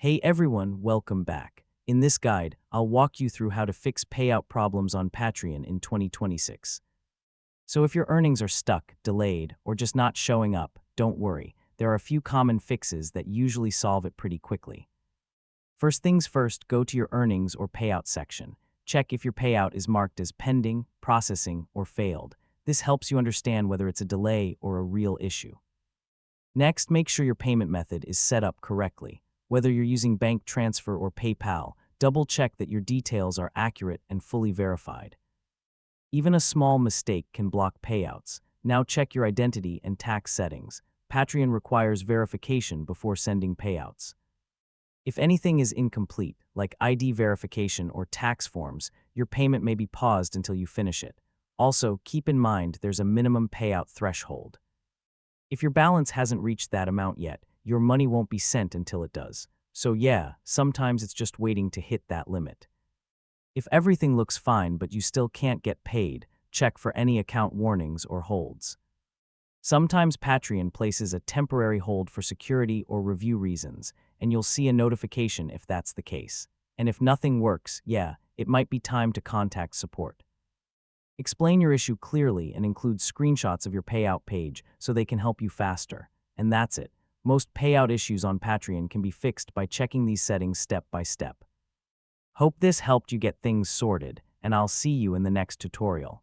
Hey everyone, welcome back. In this guide, I'll walk you through how to fix payout problems on Patreon in 2026. So if your earnings are stuck, delayed, or just not showing up, don't worry. There are a few common fixes that usually solve it pretty quickly. First things first, go to your earnings or payout section. Check if your payout is marked as pending, processing, or failed. This helps you understand whether it's a delay or a real issue. Next, make sure your payment method is set up correctly. Whether you're using bank transfer or PayPal, double-check that your details are accurate and fully verified. Even a small mistake can block payouts. Now check your identity and tax settings. Patreon requires verification before sending payouts. If anything is incomplete, like ID verification or tax forms, your payment may be paused until you finish it. Also, keep in mind there's a minimum payout threshold. If your balance hasn't reached that amount yet, your money won't be sent until it does. So yeah, sometimes it's just waiting to hit that limit. If everything looks fine but you still can't get paid, check for any account warnings or holds. Sometimes Patreon places a temporary hold for security or review reasons, and you'll see a notification if that's the case. And if nothing works, yeah, it might be time to contact support. Explain your issue clearly and include screenshots of your payout page so they can help you faster. And that's it. Most payout issues on Patreon can be fixed by checking these settings step by step. Hope this helped you get things sorted, and I'll see you in the next tutorial.